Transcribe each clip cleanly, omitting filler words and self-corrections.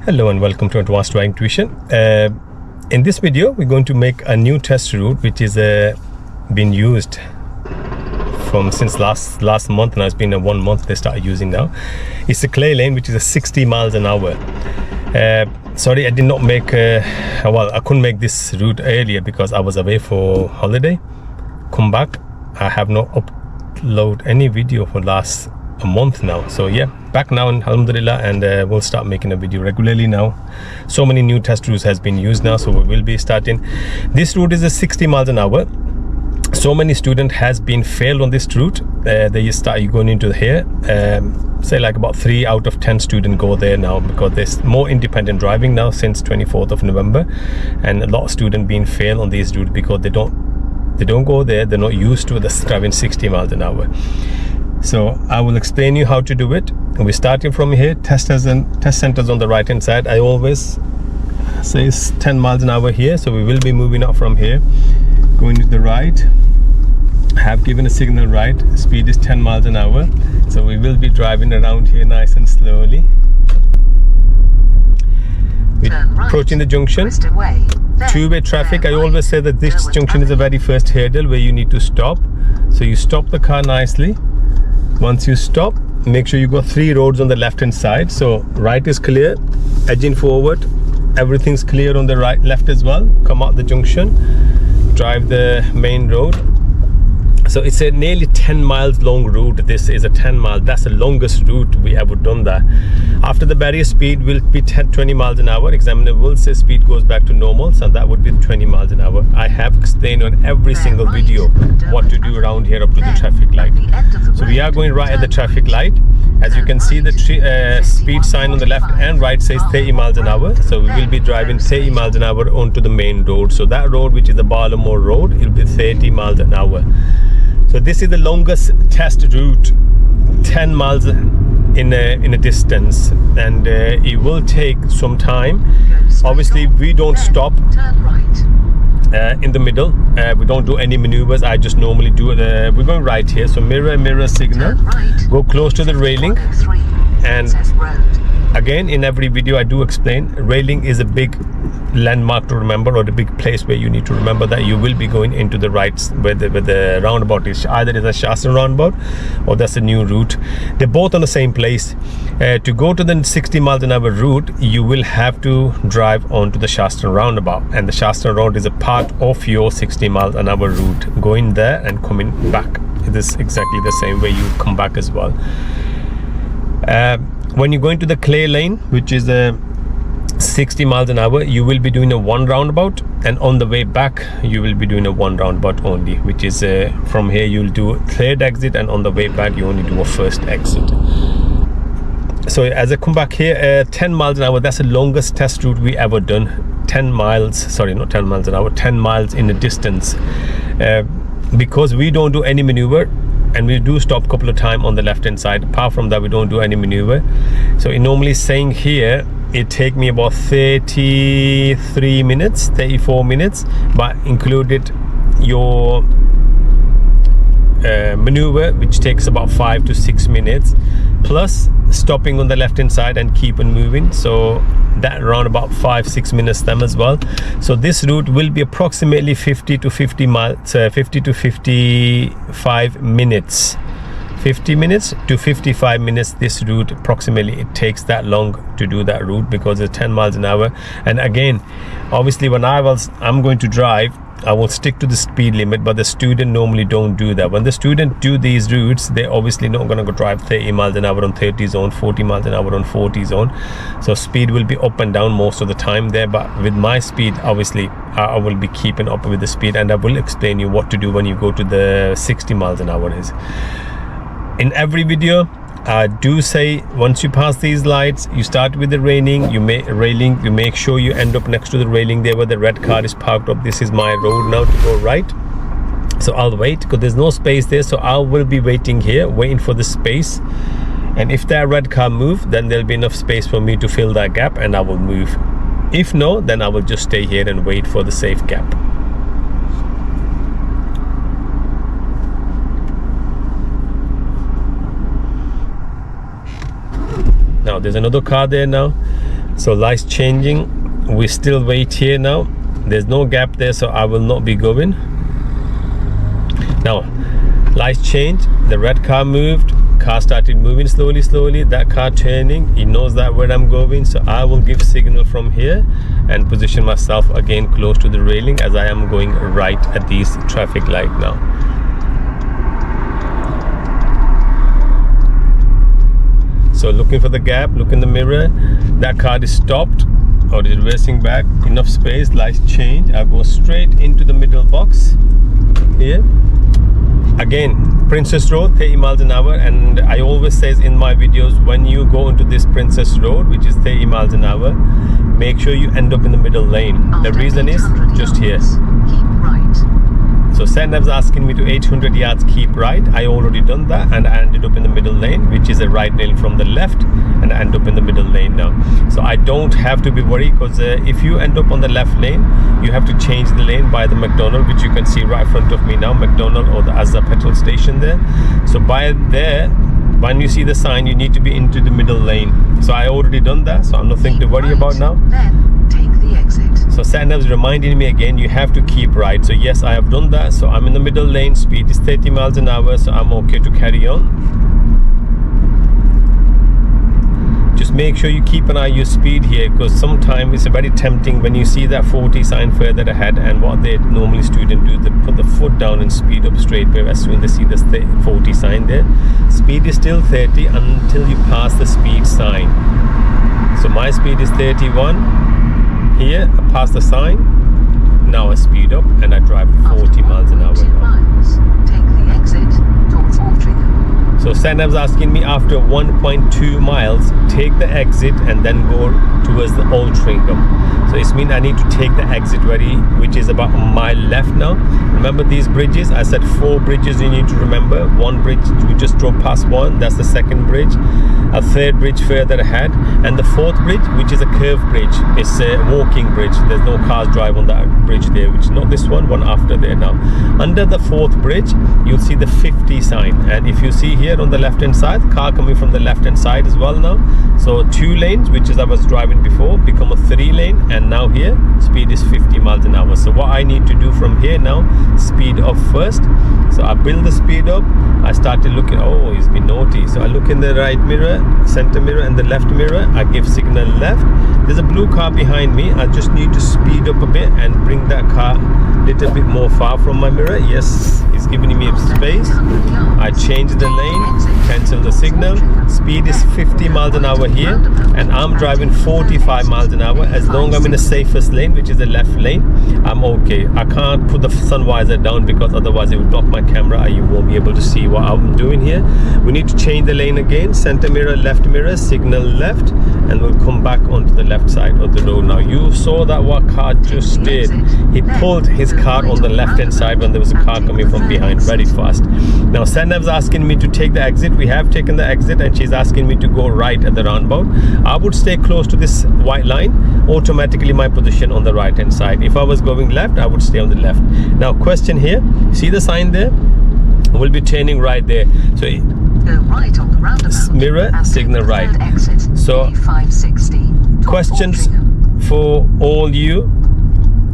Hello and welcome to Advanced Driving Tuition. In this video we're going to make a new test route which is been used since last month. Now it's been a 1 month they started using now. It's a clay lane which is a 60 miles an hour. Sorry, I did not make I couldn't make this route earlier because I was away for holiday. Come back, I have not uploaded any video for last a month now. So yeah, back now, alhamdulillah, and we'll start making a video regularly now. So many new test routes has been used now, so we will be starting. This route is a 60 miles an hour. So many student has been failed on this route. They start going into here, say like about 3 out of 10 students go there now because there's more independent driving now since 24th of November, and a lot of students being failed on this route because they don't go there. They're not used to this driving 60 miles an hour. So I will explain you how to do it. We're starting from here. Test centers on the right hand side. I always say it's 10 miles an hour here, so we will be moving up from here, going to the right. I have given a signal right. Speed is 10 miles an hour, so we will be driving around here nice and slowly. We're approaching the junction. Two-way traffic. I always say that this junction is the very first hurdle where you need to stop. So you stop the car nicely. Once you stop, make sure you go 3 roads on the left hand side. So right is clear, edging forward, everything's clear on the left as well. Come out the junction, drive the main road. So it's a nearly 10 miles long route. This is a 10 mile. That's the longest route we ever done that. After the barrier, speed will be 20 miles an hour. Examiner will say speed goes back to normal, so that would be 20 miles an hour. I have explained on every single video what to do around here up to the traffic light. So we are going right at the traffic light. As you can see, the speed sign on the left and right says 30 miles an hour. So we will be driving 30 miles an hour onto the main road. So that road, which is the Baltimore road, it will be 30 miles an hour. So this is the longest test route, 10 miles in a distance, and it will take some time. Obviously we don't stop in the middle. We don't do any maneuvers. I just normally do it. We're going right here, so mirror signal, go close to the railing. And again, in every video I do explain, railing is a big landmark to remember, or the big place where you need to remember that you will be going into the right where the roundabout is. Either it's a Shastra roundabout or that's a new route. They're both on the same place. To go to the 60 miles an hour route, you will have to drive onto the Shastra roundabout, and the Shastra road is a part of your 60 miles an hour route. Going there and coming back, it is exactly the same way you come back as well. When you go into the clay lane, which is a 60 miles an hour, you will be doing a 1 roundabout, and on the way back you will be doing a 1 roundabout only, which is from here you'll do a 3rd exit, and on the way back you only do a 1st exit. So as I come back here, 10 miles an hour, that's the longest test route we ever done. 10 miles, sorry, not 10 miles an hour, 10 miles in a distance, because we don't do any maneuver. And we do stop a couple of times on the left hand side. Apart from that, we don't do any maneuver. So it normally saying here, it take me about 33 minutes, 34 minutes, but included your maneuver, which takes about 5 to 6 minutes, plus stopping on the left hand side and keep on moving. So that around about 5-6 minutes them as well. So this route will be approximately 50 to 55 minutes. 50 minutes to 55 minutes this route approximately. It takes that long to do that route because it's 10 miles an hour. And again, obviously when I'm going to drive, I will stick to the speed limit, but the student normally don't do that. When the student do these routes, they're obviously not going to go drive 30 miles an hour on 30 zone, 40 miles an hour on 40 zone. So speed will be up and down most of the time there, but with my speed, obviously I will be keeping up with the speed, and I will explain you what to do when you go to the 60 miles an hour is. In every video I do say, once you pass these lights, you start with the railing, you make sure you end up next to the railing there where the red car is parked up. This is my road now to go right, so I'll wait because there's no space there, so I will be waiting here, waiting for the space. And if that red car move, then there'll be enough space for me to fill that gap, and I will move. If no, then I will just stay here and wait for the safe gap. Now there's another car there now, So lights changing, we still wait here now. There's no gap there, so I will not be going. Now lights changed, the red car moved, car started moving slowly, that car turning, it knows that where I'm going, so I will give signal from here and position myself again close to the railing as I am going right at this traffic light now. So looking for the gap, look in the mirror, that car is stopped or is reversing back, enough space, lights change, I go straight into the middle box here. Again, Princess Road, 30 miles an hour, and I always says in my videos, when you go into this Princess Road, which is 30 miles an hour, make sure you end up in the middle lane. The reason is just here. Keep right. So Sandav's asking me to 800 yards keep right. I already done that and I ended up in the middle lane, which is a right lane from the left, and I end up in the middle lane now. So I don't have to be worried, because if you end up on the left lane, you have to change the lane by the McDonald's, which you can see right in front of me now, McDonald's or the Azza petrol station there. So by there, when you see the sign, you need to be into the middle lane. So I already done that, so I'm nothing to worry about now. Then take the exit. So Sandav's reminding me again, you have to keep right. So yes, I have done that. So I'm in the middle lane, speed is 30 miles an hour, so I'm okay to carry on. Just make sure you keep an eye on your speed here, because sometimes it's very tempting when you see that 40 sign further ahead, and what they normally students do, they put the foot down and speed up straight away as soon as they see the 40 sign there. Speed is still 30 until you pass the speed sign. So my speed is 31. Here, I pass the sign, now I speed up and I drive 40 miles an hour now. Take the exit towards Altrincham. So Sandav's asking me after 1.2 miles, take the exit and then go towards the Altrincham. So it means I need to take the exit which is about a mile left now. Remember these bridges? I said 4 bridges you need to remember. One bridge, we just drove past one, that's the second bridge. A third bridge further ahead, and the fourth bridge, which is a curved bridge, it's a walking bridge. There's no cars drive on that bridge there, which is not this one after there now. Under the fourth bridge, you'll see the 50 sign, and if you see here on the left hand side, car coming from the left hand side as well now. So 2 lanes, which is I was driving before, become a 3 lane, and now here speed is 50 miles an hour. So what I need to do from here now, speed up first. So I build the speed up, I started looking, oh, he's been naughty. So I look in the right mirror, center mirror and the left mirror, I give signal left. There's a blue car behind me, I just need to speed up a bit and bring that car a little bit more far from my mirror. Yes, he's giving me space. I change the lane, cancel the signal. Speed is 50 miles an hour here, and I'm driving 45 miles an hour. As long as I'm in the safest lane, which is the left lane, I'm okay. I can't put the sun visor down because otherwise it will block my camera and you won't be able to see what I'm doing here. We need to change the lane again, center mirror, left mirror, signal left, and we'll come back onto the left side of the road now. You saw that what car just did. He pulled his car on the left hand side when there was a car coming from behind very fast. Now Sandav's asking me to take the exit. We have taken the exit and she's asking me to go right at the roundabout. I would stay close to this white line, automatically my position on the right hand side. If I was going left, I would stay on the left. Now question here, see the sign there? We'll be turning right there. So go right on the roundabout. Mirror, signal right. So 560 questions for all you.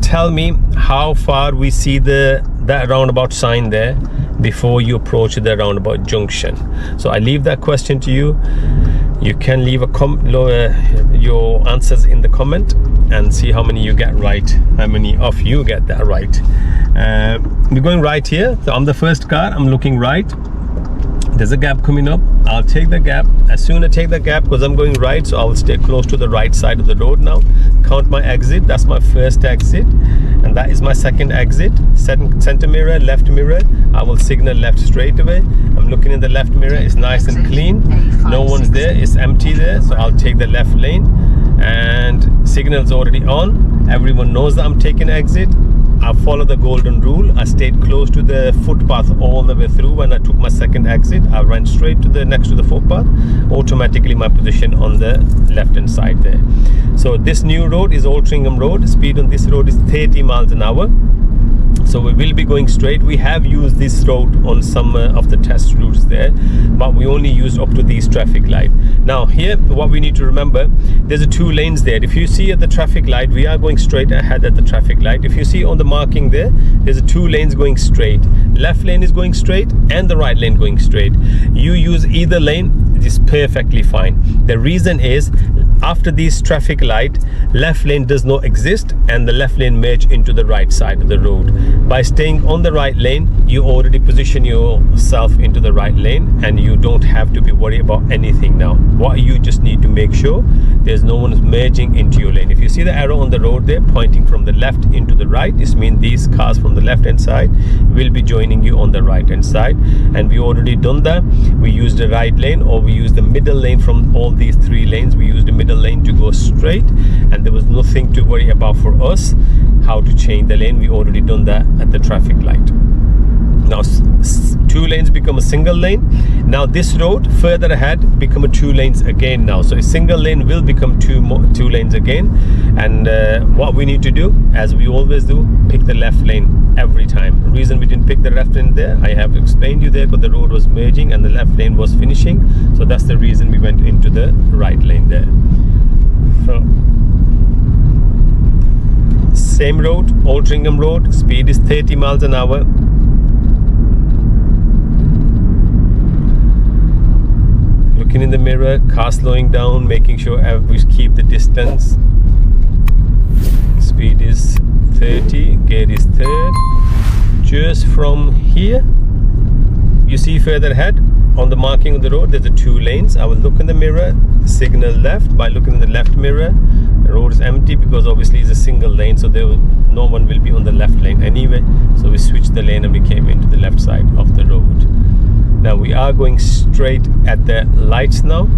Tell me how far we see that roundabout sign there before you approach the roundabout junction. So I leave that question to you. You can leave your answers in the comment and see how many you get right, how many of you get that right. We're going right here, so I'm the first car, I'm looking right. There's a gap coming up, I'll take the gap. As soon as I take the gap, because I'm going right, so I will stay close to the right side of the road now. Count my exit, that's my first exit, and that is my second exit. Center mirror, left mirror, I will signal left straight away. I'm looking in the left mirror, it's nice and clean, no one's there, it's empty there, so I'll take the left lane, and signal's already on. Everyone knows that I'm taking exit. I follow the golden rule. I stayed close to the footpath all the way through. When I took my second exit, I ran straight to the next to the footpath. Automatically my position on the left hand side there. So this new road is Altrincham Road. Speed on this road is 30 miles an hour. So we will be going straight. We have used this road on some of the test routes there, but we only used up to these traffic light. Now here, what we need to remember, there's a 2 lanes there. If you see at the traffic light, we are going straight ahead at the traffic light. If you see on the marking there, there's a 2 lanes going straight. Left lane is going straight and the right lane going straight. You use either lane, it is perfectly fine. The reason is, after this traffic light, left lane does not exist and the left lane merge into the right side of the road. By staying on the right lane, you already position yourself into the right lane and you don't have to be worried about anything now. What you just need to make sure there's no one merging into your lane. If you see the arrow on the road there pointing from the left into the right, this means these cars from the left hand side will be joining you on the right hand side, and we already done that. We used the right lane, or we used the middle lane. From all these 3 lanes, we used the middle lane to go straight, and there was nothing to worry about for us how to change the lane. We already done that at the traffic light. Now 2 lanes become a single lane. Now this road further ahead become a 2 lanes again now. So a single lane will become 2 lanes again. And what we need to do, as we always do, pick the left lane every time. The reason we didn't pick the left lane there, I have explained you there, because the road was merging and the left lane was finishing. So that's the reason we went into the right lane there. So same road, Altrincham Road, speed is 30 miles an hour. Looking in the mirror, car slowing down, making sure we keep the distance. Speed is 30, gear is 3rd. Just from here, you see further ahead on the marking of the road, there's a 2 lanes. I will look in the mirror, signal left. By looking in the left mirror, the road is empty because obviously it's a single lane, so no one will be on the left lane anyway. So we switched the lane and we came into the left side of the road. Now we are going straight at the lights now.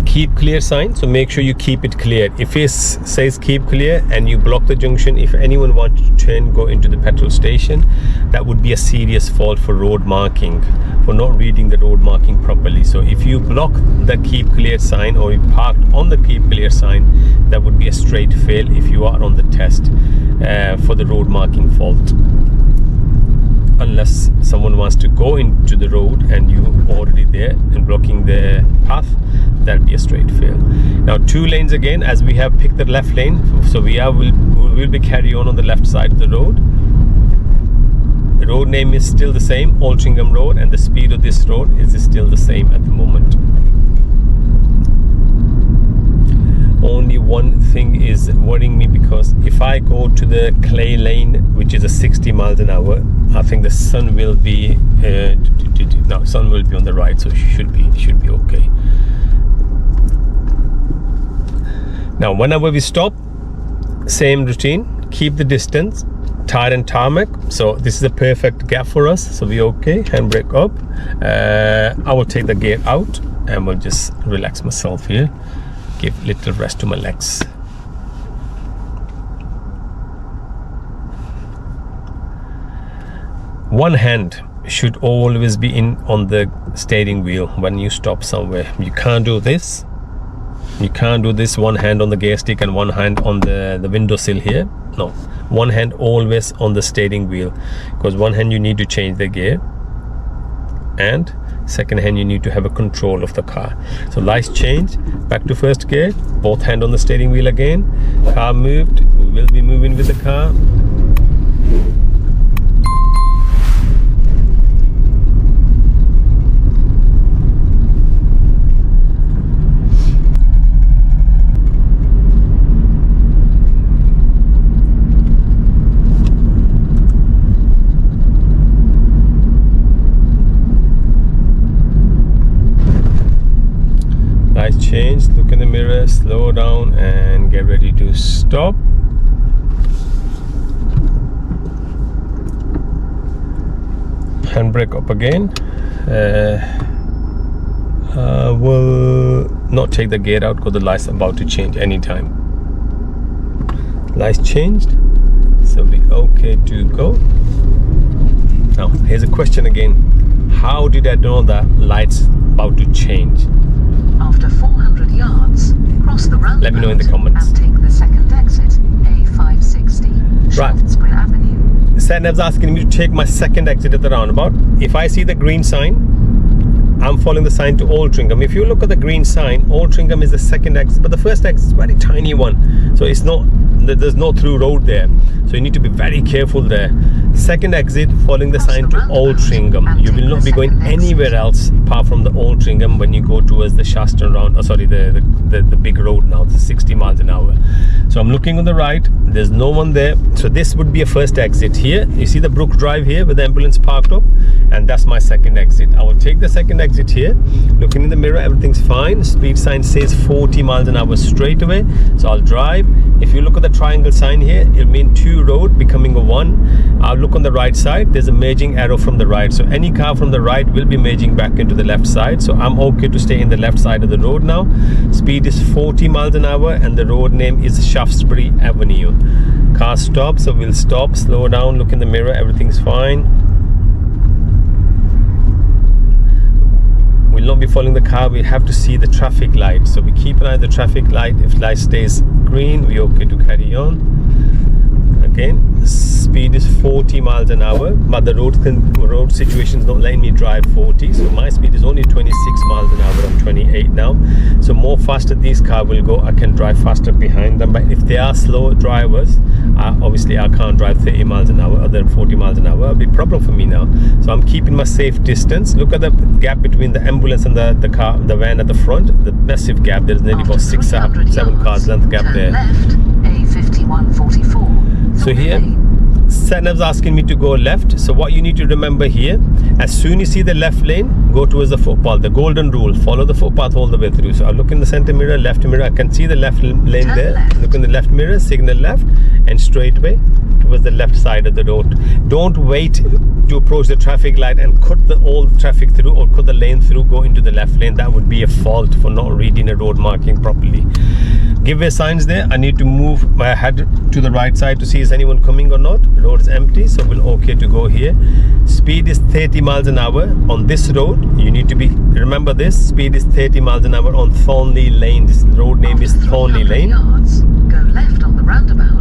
Keep clear sign, so make sure you keep it clear. If it says keep clear and you block the junction, if anyone wants to turn, go into the petrol station, that would be a serious fault for road marking, for not reading the road marking properly. So if you block the keep clear sign or you parked on the keep clear sign, that would be a straight fail if you are on the test for the road marking fault. Unless someone wants to go into the road and you already there and blocking the path, that'll be a straight fail. Now 2 lanes again, as we have picked the left lane, so we will be carry on the left side of the road. The road name is still the same, Altrincham Road, and the speed of this road is still the same at the moment. Only one thing is worrying me, because if I go to the clay lane, which is a 60 miles an hour, I think the sun will be no, sun will be on the right, so it should be okay. Now whenever we stop, same routine, keep the distance, tire and tarmac. So this is a perfect gap for us, so we're okay. Handbrake up. I will take the gear out and we'll just relax myself here, give little rest to my legs. One hand should always be in on the steering wheel when you stop somewhere. You can't do this. You can't do this, one hand on the gear stick and one hand on the windowsill here. No, one hand always on the steering wheel, because one hand you need to change the gear and second hand you need to have a control of the car. So lights change, back to first gear, both hand on the steering wheel again. Car moved, we will be moving with the car. Change, look in the mirror, slow down and get ready to stop. Handbrake up again. I will not take the gear out because the lights are about to change anytime. Lights changed, so we okay to go. Now here's a question again. How did I know that lights about to change? After 400 yards, cross the roundabout. Let me know in the comments. And take the second exit, A560, Right. Shaftesbury Avenue. Satnav's asking me to take my second exit at the roundabout. If I see the green sign, I'm following the sign to Altrincham. If you look at the green sign, Altrincham is the second exit, but the first exit is a very tiny one. So it's not, there's no through road there. So you need to be very careful there. Second exit, following the sign to Altrincham. You will not be going anywhere else apart from the Altrincham when you go towards the Shaston round. Oh, sorry, the big road now. It's 60 miles an hour. So I'm looking on the right. There's no one there. So this would be a first exit here. You see the Brook Drive here with the ambulance parked up, and that's my second exit. I will take the second exit here. Looking in the mirror, everything's fine. Speed sign says 40 miles an hour straight away. So I'll drive. If you look at the triangle sign here, it'll mean 2 road becoming a 1. I'll look on the right side. There's a merging arrow from the right. So any car from the right will be merging back into the left side. So I'm okay to stay in the left side of the road now. Speed is 40 miles an hour and the road name is Shaftesbury Avenue. Car stops, so we'll stop, slow down, look in the mirror, everything's fine. We'll not be following the car, we have to see the traffic light. So we keep an eye on the traffic light. If light stays green, we're okay to carry on. Again, speed is 40 miles an hour, but the road situation is not letting me drive 40. So my speed is only 26 miles an hour. I'm 28 now. So more faster these cars will go, I can drive faster behind them. But if they are slow drivers, obviously I can't drive 30 miles an hour other than 40 miles an hour. It'll be a problem for me now. So I'm keeping my safe distance. Look at the gap between the ambulance and the van at the front. The massive gap. There's nearly about 6-7 cars length gap there. Left, A5144. So here, Satnav's asking me to go left. So what you need to remember here, as soon as you see the left lane, go towards the footpath. The golden rule, follow the footpath all the way through. So I look in the center mirror, left mirror, I can see the left lane there. Look in the left mirror, signal left, and straight away towards the left side of the road. Don't wait to approach the traffic light and cut all the traffic through or cut the lane through, go into the left lane. That would be a fault for not reading a road marking properly. Give way signs there. I need to move my head to the right side to see is anyone coming or not. The road is empty, so we're okay to go here. Speed is 30 miles an hour on this road. You need to remember this. Speed is 30 miles an hour on Thornley Lane. This road name is Thornley Lane. Yards, go left on the roundabout.